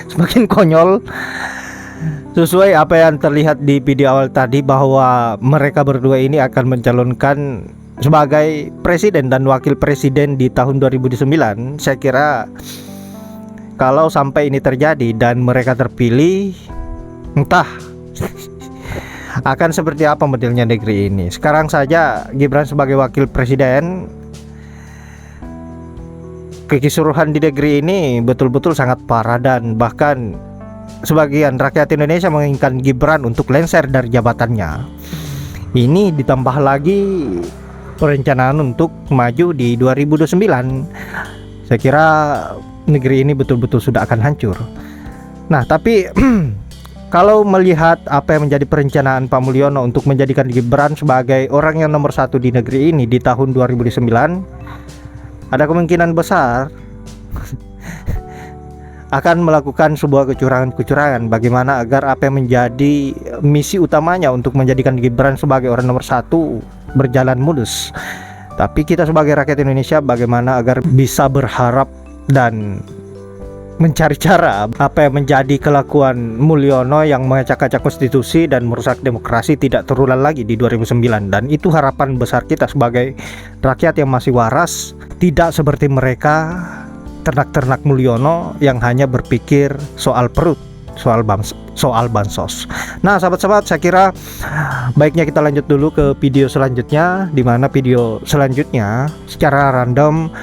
Semakin konyol. Sesuai apa yang terlihat di video awal tadi, bahwa mereka berdua ini akan mencalonkan sebagai presiden dan wakil presiden di tahun 2009. Saya kira kalau sampai ini terjadi dan mereka terpilih, entah akan seperti apa modelnya negeri ini. Sekarang saja Gibran sebagai wakil presiden, kekisruhan di negeri ini betul-betul sangat parah, dan bahkan sebagian rakyat Indonesia menginginkan Gibran untuk lengser dari jabatannya. Ini ditambah lagi perencanaan untuk maju di 2029. Saya kira negeri ini betul-betul sudah akan hancur. Nah, tapi kalau melihat apa yang menjadi perencanaan Pak Mulyono untuk menjadikan Gibran sebagai orang yang nomor satu di negeri ini di tahun 2009, ada kemungkinan besar akan melakukan sebuah kecurangan-kecurangan bagaimana agar apa yang menjadi misi utamanya untuk menjadikan Gibran sebagai orang nomor satu berjalan mulus. Tapi kita sebagai rakyat Indonesia bagaimana agar bisa berharap dan mencari cara apa yang menjadi kelakuan Mulyono yang mengacak-acak konstitusi dan merusak demokrasi tidak terulang lagi di 2009. Dan itu harapan besar kita sebagai rakyat yang masih waras, tidak seperti mereka ternak-ternak Mulyono yang hanya berpikir soal perut, soal bansos. Nah, sahabat-sahabat, saya kira baiknya kita lanjut dulu ke video selanjutnya, di mana video selanjutnya secara random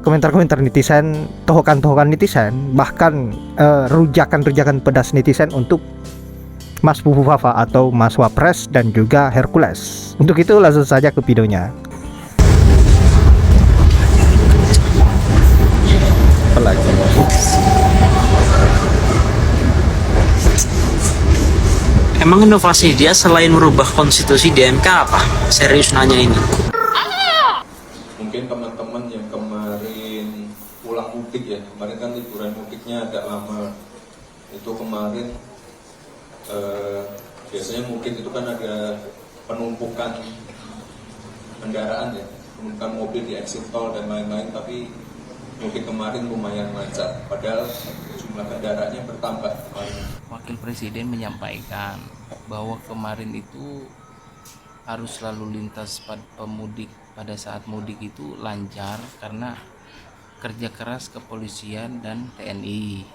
komentar-komentar netizen, tohokan-tohokan netizen, bahkan rujakan-rujakan pedas netizen untuk Mas Fufu Fafa atau Mas Wapres dan juga Hercules. Untuk itu langsung saja ke videonya. Lagi. Emang inovasi dia selain merubah konstitusi di MK apa? Serius nanya ini. Mungkin teman-teman yang kemarin pulang mudik ya, kemarin kan liburan mudiknya agak lama. Itu kemarin biasanya mudik itu kan ada penumpukan kendaraan ya, penumpukan mobil di exit tol dan lain-lain, tapi mudik kemarin lumayan lancar, padahal jumlah kendaraannya bertambah kemarin. Wakil Presiden menyampaikan bahwa kemarin itu arus lalu lintas pemudik pada saat mudik itu lancar karena kerja keras kepolisian dan TNI,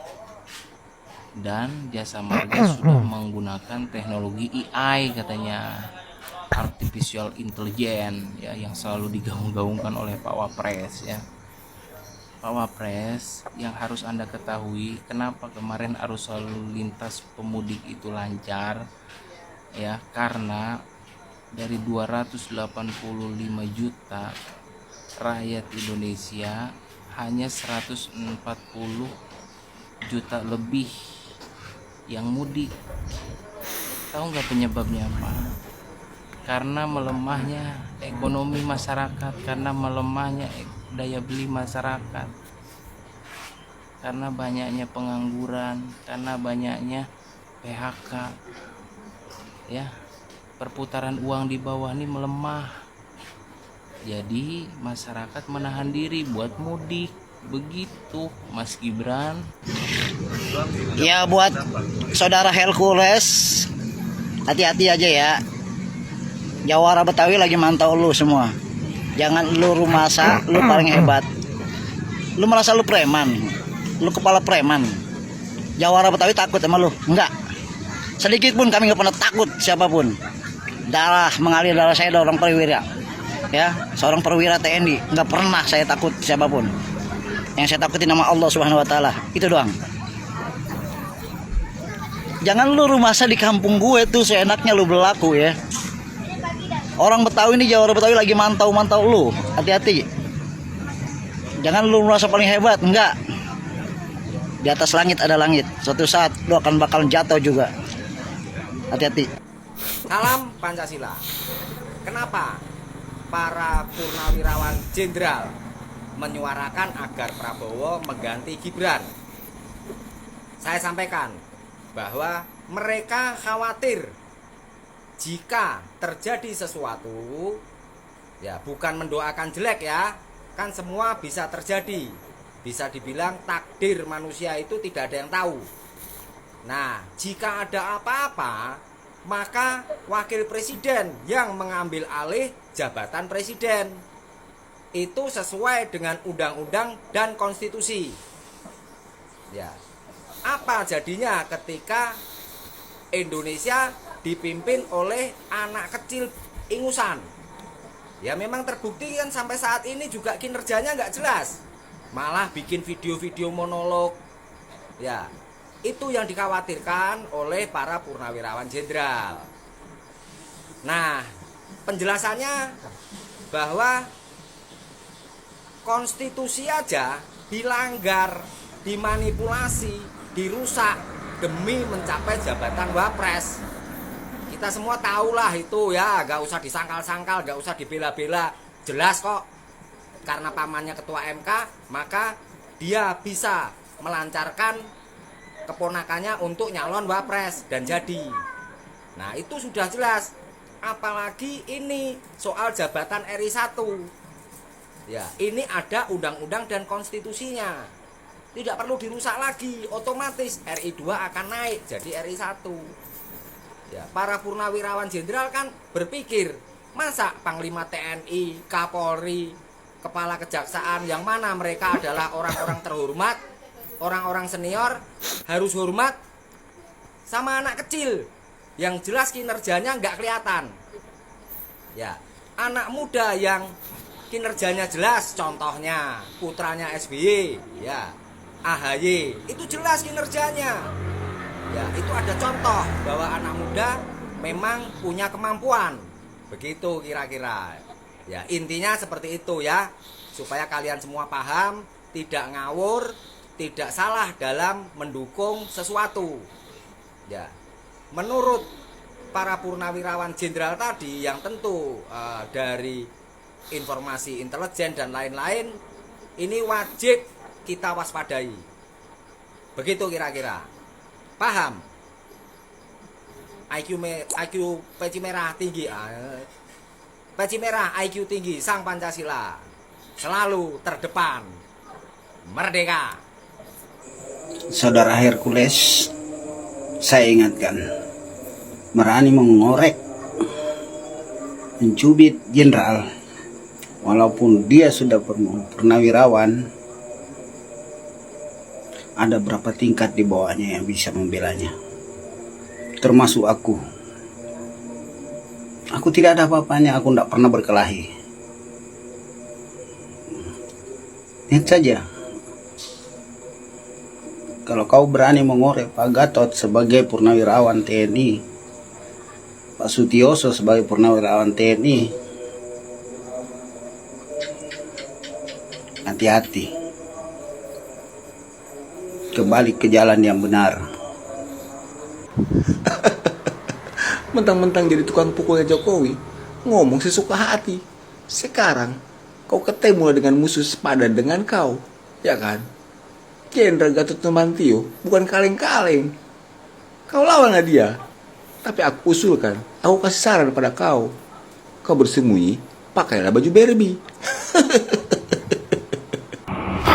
dan jasa marga sudah menggunakan teknologi AI katanya, artificial intelligence ya, yang selalu digaung-gaungkan oleh Pak Wapres ya. Pak Wapres, yang harus Anda ketahui kenapa kemarin arus lalu lintas pemudik itu lancar ya, karena dari 285 juta rakyat Indonesia hanya 140 juta lebih yang mudik. Tahu nggak penyebabnya apa? Karena melemahnya ekonomi masyarakat, karena melemahnya daya beli masyarakat, karena banyaknya pengangguran, karena banyaknya PHK ya, perputaran uang di bawah ini melemah, jadi masyarakat menahan diri buat mudik. Begitu Mas Gibran. Ya, buat saudara Hercules, hati-hati aja ya. Jawara Betawi lagi mantau lu semua. Jangan lu rumasa, lu paling hebat. Lu merasa lu preman, lu kepala preman. Jawara Betawi takut sama lu? Enggak. Sedikit pun kami nggak pernah takut siapapun. Darah mengalir darah saya seorang perwira, ya, seorang perwira TNI. Nggak pernah saya takut siapapun. Yang saya takutin nama Allah Subhanahu Wa Taala. Itu doang. Jangan lu rumasa di kampung gue tuh seenaknya lu berlaku ya. Orang Betawi ini, Jawara Betawi lagi mantau-mantau lu. Hati-hati. Jangan lu merasa paling hebat, enggak. Di atas langit ada langit. Suatu saat lu akan bakal jatuh juga. Hati-hati. Salam Pancasila. Kenapa para purnawirawan jenderal menyuarakan agar Prabowo mengganti Gibran. Saya sampaikan bahwa mereka khawatir jika terjadi sesuatu, ya bukan mendoakan jelek ya, kan semua bisa terjadi. Bisa dibilang takdir manusia itu tidak ada yang tahu. Nah, jika ada apa-apa, maka wakil presiden yang mengambil alih jabatan presiden itu sesuai dengan undang-undang dan konstitusi. Ya. Apa jadinya ketika Indonesia dipimpin oleh anak kecil ingusan? Ya memang terbukti kan sampai saat ini juga kinerjanya nggak jelas. Malah bikin video-video monolog. Ya, itu yang dikhawatirkan oleh para purnawirawan jenderal. Nah, penjelasannya bahwa konstitusi aja dilanggar, dimanipulasi, dirusak demi mencapai jabatan wapres. Kita semua tahulah itu ya, gak usah disangkal-sangkal, gak usah dibela-bela. Jelas kok, karena pamannya ketua MK, maka dia bisa melancarkan keponakannya untuk nyalon wapres dan jadi. Nah itu sudah jelas. Apalagi ini soal jabatan RI 1. Ya, ini ada undang-undang dan konstitusinya. Tidak perlu dirusak lagi, otomatis RI 2 akan naik jadi RI 1. Ya, para purnawirawan jenderal kan berpikir, masa Panglima TNI, Kapolri, Kepala Kejaksaan yang mana mereka adalah orang-orang terhormat, orang-orang senior harus hormat sama anak kecil yang jelas kinerjanya nggak kelihatan. Ya, anak muda yang kinerjanya jelas, contohnya putranya SBY, ya. AHY itu jelas kinerjanya. Ya, itu ada contoh bahwa anak muda memang punya kemampuan. Begitu kira-kira. Ya, intinya seperti itu ya. Supaya kalian semua paham, tidak ngawur, tidak salah dalam mendukung sesuatu. Ya. Menurut para purnawirawan jenderal tadi yang tentu dari informasi intelijen dan lain-lain, ini wajib kita waspadai. Begitu kira-kira. Paham? IQ peci merah tinggi. Peci merah IQ tinggi sang Pancasila. Selalu terdepan. Merdeka. Saudara Hercules, saya ingatkan, berani mengorek, mencubit jenderal, walaupun dia sudah purnawirawan, ada berapa tingkat di bawahnya yang bisa membelanya, termasuk aku. Aku tidak ada apa-apanya, aku tidak pernah berkelahi. Lihat saja, kalau kau berani mengorek Pak Gatot sebagai purnawirawan TNI, Pak Sutioso sebagai purnawirawan TNI, hati-hati. Kembali ke jalan yang benar. Mentang-mentang jadi tukang pukulnya Jokowi, ngomong sesuka hati. Sekarang kau ketemu dengan musuh sepadan dengan kau, ya kan? Jenderal Gatot Nurmantio bukan kaleng-kaleng. Kau lawanlah dia. Tapi aku usulkan, aku kasih saran pada kau. Kau bersembunyi, pakailah baju Barbie.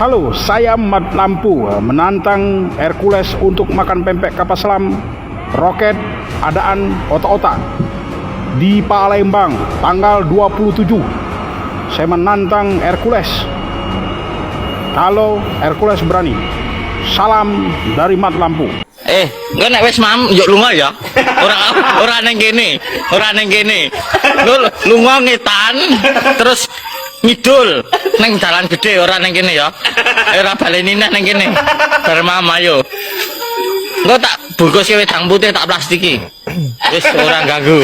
Halo, saya Mat Lampu menantang Hercules untuk makan pempek kapal selam roket adaan otak-otak di Palembang tanggal 27. Saya menantang Hercules. Kalau Hercules berani. Salam dari Mat Lampu. Gue nek wis mam njuk lunga ya. Ora nang kene. Lu lunga ngetan terus ngidul neng jalan gede ora neng kene ya. Ora baleni neng kene. Bar mama yo. Engko tak bungkus wedang putih tak plastiki. Wis ora ganggu.